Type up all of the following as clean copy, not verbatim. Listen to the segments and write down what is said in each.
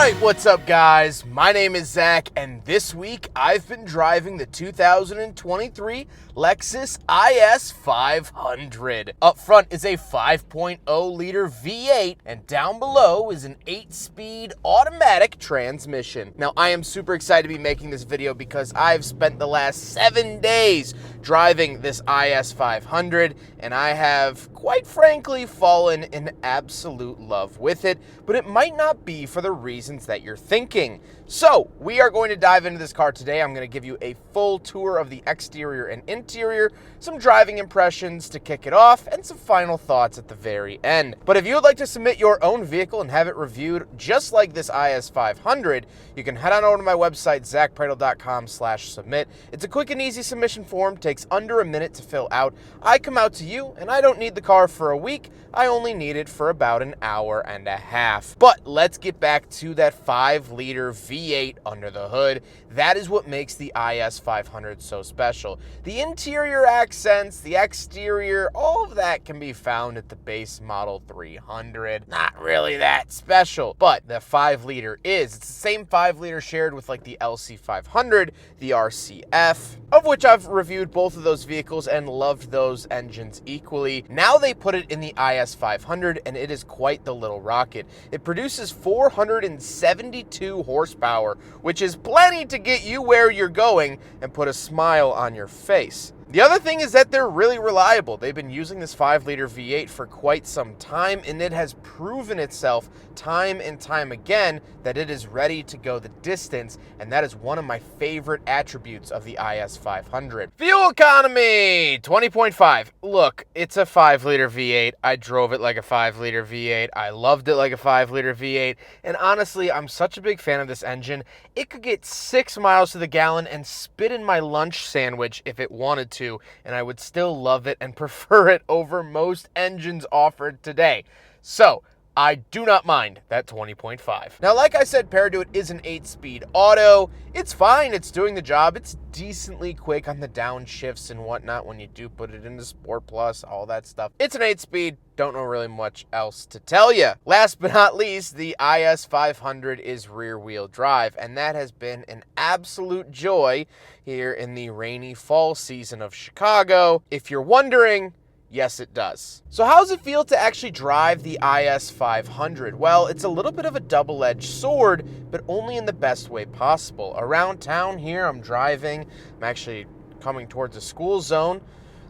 Alright, what's up guys? My name is Zach, and this week I've been driving the 2023 Lexus IS500. Up front is a 5.0 liter V8, and down below is an 8-speed automatic transmission. Now, I am super excited to be making this video because I've spent the last 7 days driving this IS500, and I have, quite frankly, fallen in absolute love with it, but it might not be for the reasons that you're thinking. So, we are going to dive into this car today. I'm going to give you a full tour of the exterior and interior, some driving impressions to kick it off, and some final thoughts at the very end. But if you would like to submit your own vehicle and have it reviewed just like this IS500, you can head on over to my website, zackpreidel.com/submit. It's a quick and easy submission form, takes under a minute to fill out. I come out to you, and I don't need the car for a week. I only need it for about an hour and a half. But let's get back to that 5-liter V8 under the hood. That is what makes the IS500 so special. The interior accents, the exterior, all of that can be found at the base model 300. Not really that special, but the 5-liter is. It's the same 5-liter shared with like the LC500, the RCF, of which I've reviewed both of those vehicles and loved those engines equally. Now they put it in the IS500, and it is quite the little rocket. It produces 472 horsepower, which is plenty to get you where you're going and put a smile on your face. The other thing is that they're really reliable. They've been using this 5-liter V8 for quite some time, and it has proven itself time and time again that it is ready to go the distance, and that is one of my favorite attributes of the IS500. Fuel economy, 20.5. Look, it's a 5-liter V8. I drove it like a 5-liter V8. I loved it like a 5-liter V8, and honestly, I'm such a big fan of this engine. It could get 6 miles to the gallon and spit in my lunch sandwich if it wanted to, and I would still love it and prefer it over most engines offered today. So, I do not mind that 20.5. Now, like I said, paired to it is an 8-speed auto. It's fine, it's doing the job. It's decently quick on the downshifts and whatnot when you do put it into Sport Plus, all that stuff. It's an 8-speed, don't know really much else to tell you. Last but not least, the IS500 is rear-wheel drive, and that has been an absolute joy here in the rainy fall season of Chicago. If you're wondering, yes, it does. So how does it feel to actually drive the IS500? Well, it's a little bit of a double-edged sword, but only in the best way possible. Around town here, I'm driving. I'm actually coming towards a school zone.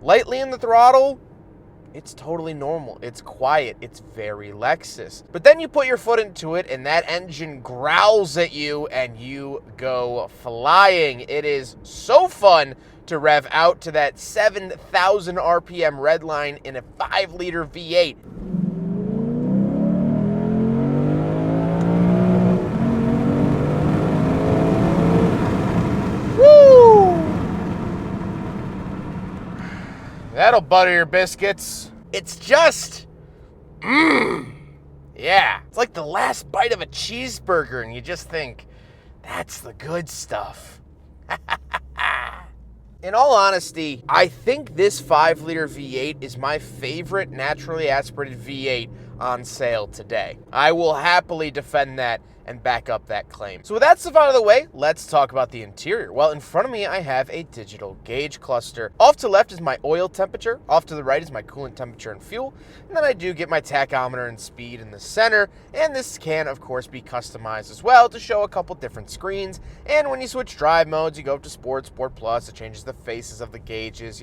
Lightly in the throttle, it's totally normal. It's quiet. It's very Lexus. But then you put your foot into it, and that engine growls at you, and you go flying. It is so fun to rev out to that 7,000 RPM red line in a 5-liter V8. Woo! That'll butter your biscuits. It's just, yeah. It's like the last bite of a cheeseburger, and you just think, that's the good stuff. In all honesty, I think this 5-liter V8 is my favorite naturally aspirated V8 on sale today. I will happily defend that and back up that claim. So with that stuff out of the way, let's talk about the interior. Well, in front of me, I have a digital gauge cluster. Off to the left is my oil temperature. Off to the right is my coolant temperature and fuel. And then I do get my tachometer and speed in the center. And this can, of course, be customized as well to show a couple different screens. And when you switch drive modes, you go up to Sport, Sport Plus. It changes the faces of the gauges,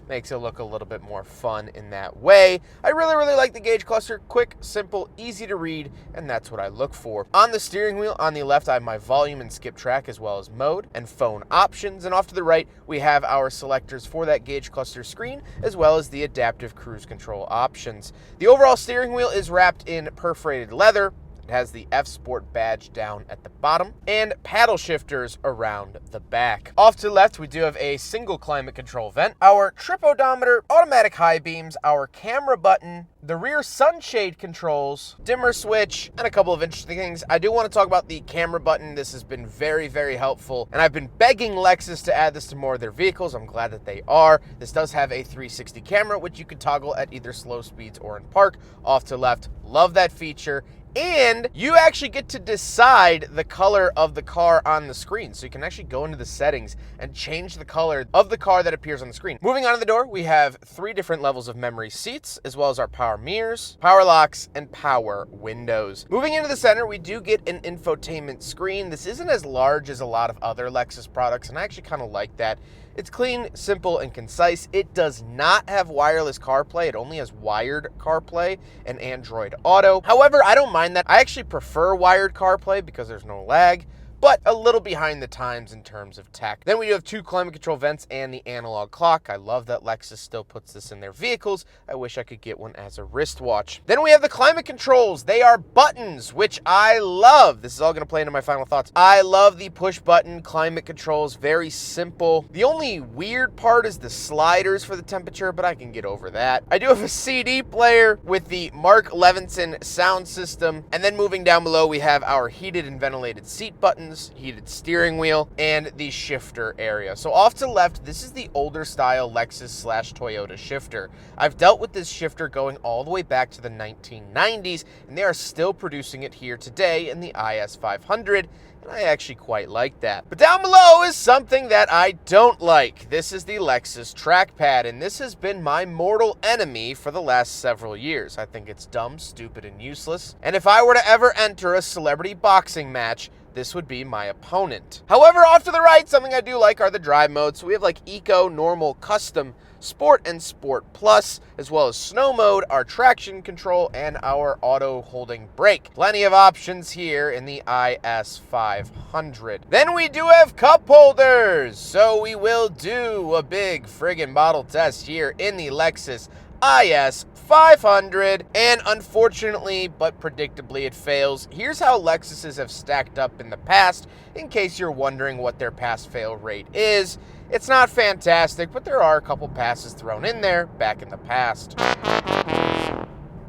makes it look a little bit more fun in that way. I really, really like the gauge cluster. Quick, simple, easy to read, and that's what I look for. On the steering wheel, on the left, I have my volume and skip track as well as mode and phone options. And off to the right, we have our selectors for that gauge cluster screen, as well as the adaptive cruise control options. The overall steering wheel is wrapped in perforated leather. It has the F Sport badge down at the bottom and paddle shifters around the back. Off to the left, we do have a single climate control vent, our trip odometer, automatic high beams, our camera button, the rear sunshade controls, dimmer switch, and a couple of interesting things. I do want to talk about the camera button. This has been very, very helpful, and I've been begging Lexus to add this to more of their vehicles. I'm glad that they are. This does have a 360 camera, which you can toggle at either slow speeds or in park. Off to the left, love that feature. And you actually get to decide the color of the car on the screen. So you can actually go into the settings and change the color of the car that appears on the screen. Moving on to the door, we have 3 different levels of memory seats, as well as our power mirrors, power locks, and power windows. Moving into the center, we do get an infotainment screen. This isn't as large as a lot of other Lexus products, and I actually kind of like that. It's clean, simple, and concise. It does not have wireless CarPlay. It only has wired CarPlay and Android Auto. However, I don't mind that. I actually prefer wired CarPlay because there's no lag, but a little behind the times in terms of tech. Then we do have 2 climate control vents and the analog clock. I love that Lexus still puts this in their vehicles. I wish I could get one as a wristwatch. Then we have the climate controls. They are buttons, which I love. This is all gonna play into my final thoughts. I love the push button climate controls, very simple. The only weird part is the sliders for the temperature, but I can get over that. I do have a CD player with the Mark Levinson sound system. And then moving down below, we have our heated and ventilated seat buttons, heated steering wheel, and the shifter area. So off to the left, this is the older style Lexus / Toyota shifter. I've dealt with this shifter going all the way back to the 1990s, and they are still producing it here today in the IS500, and I actually quite like that. But down below is something that I don't like. This is the Lexus trackpad, and this has been my mortal enemy for the last several years. I think it's dumb, stupid, and useless, and if I were to ever enter a celebrity boxing match, this would be my opponent. However, off to the right, something I do like are the drive modes. So we have like Eco, Normal, Custom, Sport, and Sport Plus, as well as Snow Mode, our traction control, and our auto holding brake. Plenty of options here in the IS500. Then we do have cup holders. So we will do a big friggin' bottle test here in the Lexus IS500, and unfortunately, but predictably, it fails. Here's how Lexuses have stacked up in the past, in case you're wondering what their pass-fail rate is. It's not fantastic, but there are a couple passes thrown in there back in the past.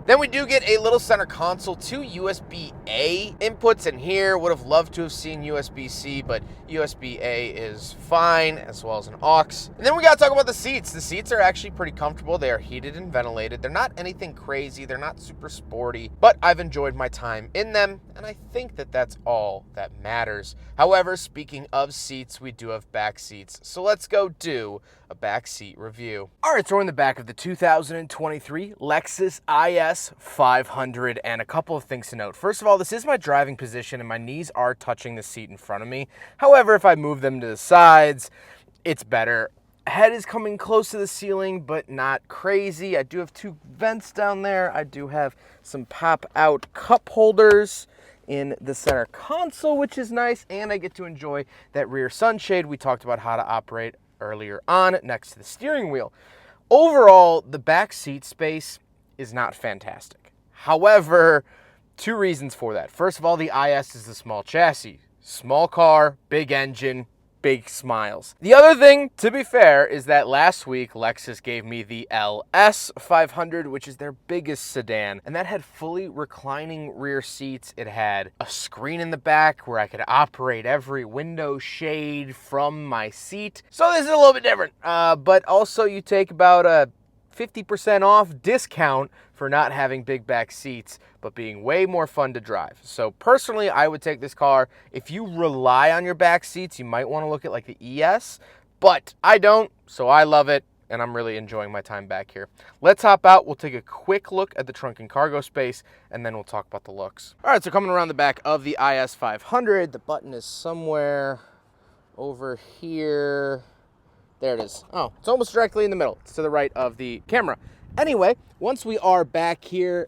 Then we do get a little center console, 2 USB-A inputs in here. Would have loved to have seen USB-C, but USB-A is fine, as well as an aux. And then we gotta talk about the seats. The seats are actually pretty comfortable. They are heated and ventilated. They're not anything crazy. They're not super sporty, but I've enjoyed my time in them, and I think that that's all that matters. However, speaking of seats, we do have back seats. So let's go do a back seat review. All right, so we're in the back of the 2023 Lexus IS500, and a couple of things to note. First of all, this is my driving position, and my knees are touching the seat in front of me. However, if I move them to the sides, it's better. Head is coming close to the ceiling, but not crazy. I do have 2 vents down there. I do have some pop-out cup holders in the center console, which is nice, and I get to enjoy that rear sunshade we talked about how to operate earlier on next to the steering wheel. Overall, the back seat space is not fantastic. However, 2 reasons for that. First of all, the IS is a small chassis. Small car, big engine, big smiles. The other thing, to be fair, is that last week Lexus gave me the LS500, which is their biggest sedan, and that had fully reclining rear seats. It had a screen in the back where I could operate every window shade from my seat. So this is a little bit different, but also you take about a 50% off discount for not having big back seats, but being way more fun to drive. So personally, I would take this car. If you rely on your back seats, you might want to look at like the ES, but I don't, so I love it, and I'm really enjoying my time back here. Let's hop out. We'll take a quick look at the trunk and cargo space, and then we'll talk about the looks. All right, so coming around the back of the IS500, the button is somewhere over here. There it is. Oh, it's almost directly in the middle. It's to the right of the camera. Anyway, once we are back here,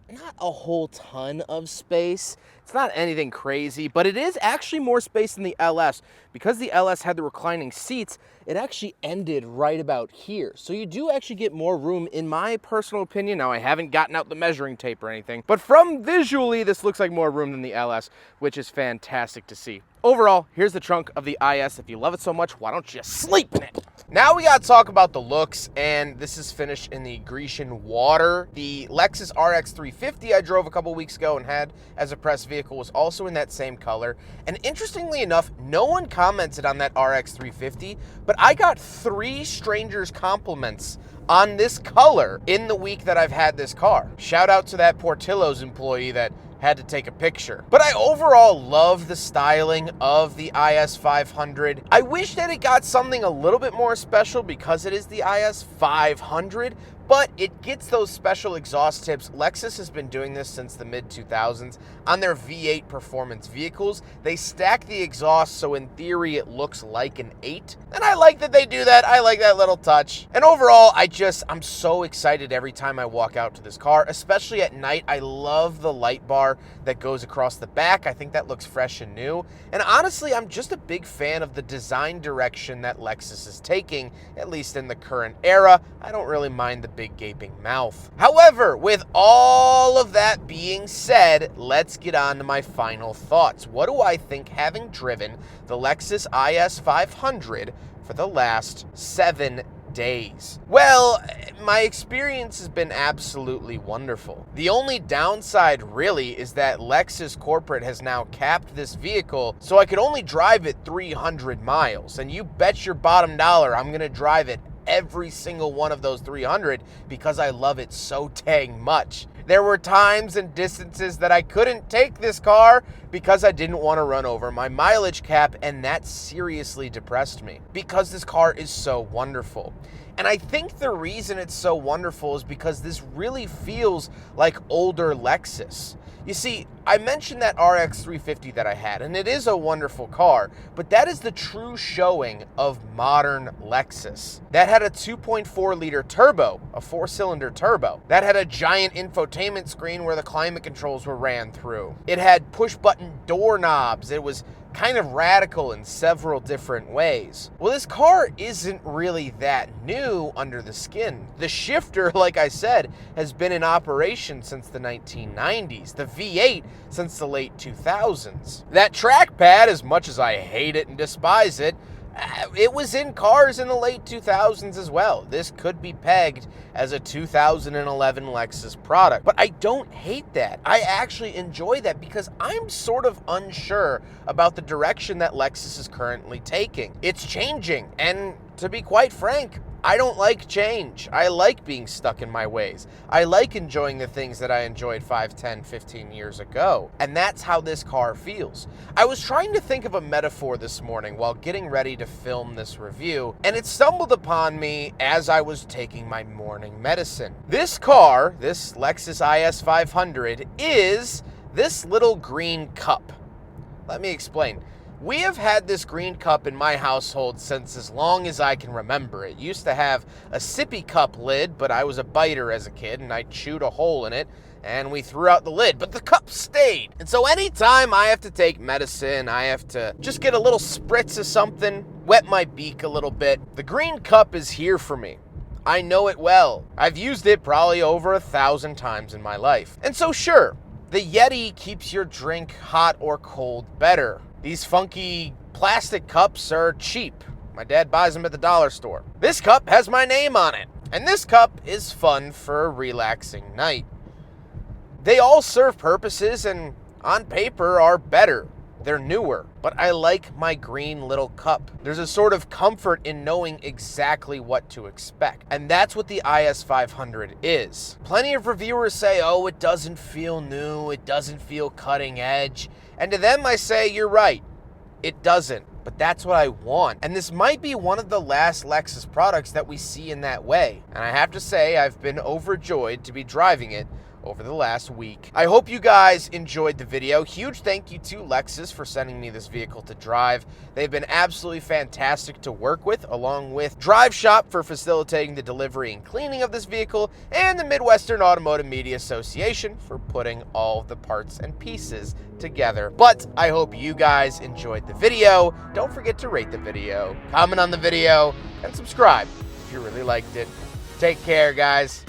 not a whole ton of space. It's not anything crazy, but it is actually more space than the LS. Because the LS had the reclining seats, it actually ended right about here. So you do actually get more room, in my personal opinion. Now, I haven't gotten out the measuring tape or anything, but from visually, this looks like more room than the LS, which is fantastic to see. Overall, here's the trunk of the IS. If you love it so much, why don't you sleep in it? Now we gotta talk about the looks, and this is finished in the Grecian water. The Lexus RX 350 I drove a couple weeks ago and had as a press vehicle was also in that same color. And interestingly enough, no one commented on that RX 350, but I got 3 strangers' compliments on this color in the week that I've had this car. Shout out to that Portillo's employee that had to take a picture. But I overall love the styling of the IS500. I wish that it got something a little bit more special because it is the IS500, but it gets those special exhaust tips. Lexus has been doing this since the mid-2000s. On their V8 performance vehicles, they stack the exhaust so in theory it looks like an 8. And I like that they do that. I like that little touch. And overall, I'm so excited every time I walk out to this car, especially at night. I love the light bar that goes across the back. I think that looks fresh and new. And honestly, I'm just a big fan of the design direction that Lexus is taking, at least in the current era. I don't really mind the big gaping mouth. However, with all of that being said, let's get on to my final thoughts. What do I think having driven the Lexus IS500 for the last 7 days? Well, my experience has been absolutely wonderful. The only downside really is that Lexus corporate has now capped this vehicle so I could only drive it 300 miles. And you bet your bottom dollar I'm gonna drive it every single one of those 300 because I love it so dang much. There were times and distances that I couldn't take this car because I didn't want to run over my mileage cap, and that seriously depressed me because this car is so wonderful. And I think the reason it's so wonderful is because this really feels like older Lexus. You see, I mentioned that RX 350 that I had, and it is a wonderful car, but that is the true showing of modern Lexus. That had a 2.4-liter turbo, a 4-cylinder turbo. That had a giant infotainment screen where the climate controls were ran through. It had push-button doorknobs. It was kind of radical in several different ways. Well, this car isn't really that new under the skin. The shifter, like I said, has been in operation since the 1990s. The V8 since the late 2000s. That trackpad, as much as I hate it and despise it, it was in cars in the late 2000s as well. This could be pegged as a 2011 Lexus product. But I don't hate that. I actually enjoy that because I'm sort of unsure about the direction that Lexus is currently taking. It's changing, and to be quite frank, I don't like change. I like being stuck in my ways. I like enjoying the things that I enjoyed 5, 10, 15 years ago. And that's how this car feels. I was trying to think of a metaphor this morning while getting ready to film this review, and it stumbled upon me as I was taking my morning medicine. This car, this Lexus IS500, is this little green cup. Let me explain. We have had this green cup in my household since as long as I can remember. It used to have a sippy cup lid, but I was a biter as a kid and I chewed a hole in it and we threw out the lid, but the cup stayed. And so anytime I have to take medicine, I have to just get a little spritz of something, wet my beak a little bit, the green cup is here for me. I know it well. I've used it probably over 1,000 times in my life. And so sure, the Yeti keeps your drink hot or cold better. These funky plastic cups are cheap. My dad buys them at the dollar store. This cup has my name on it, and this cup is fun for a relaxing night. They all serve purposes and on paper are better. They're newer, but I like my green little cup. There's a sort of comfort in knowing exactly what to expect, and that's what the IS500 is. Plenty of reviewers say, oh, it doesn't feel new, it doesn't feel cutting edge, and to them I say, you're right, it doesn't, but that's what I want. And this might be one of the last Lexus products that we see in that way, and I have to say I've been overjoyed to be driving it over the last week. I hope you guys enjoyed the video. Huge thank you to Lexus for sending me this vehicle to drive. They've been absolutely fantastic to work with, along with Drive Shop for facilitating the delivery and cleaning of this vehicle, and the Midwestern Automotive Media Association for putting all the parts and pieces together. But I hope you guys enjoyed the video. Don't forget to rate the video, comment on the video, and subscribe if you really liked it. Take care, guys.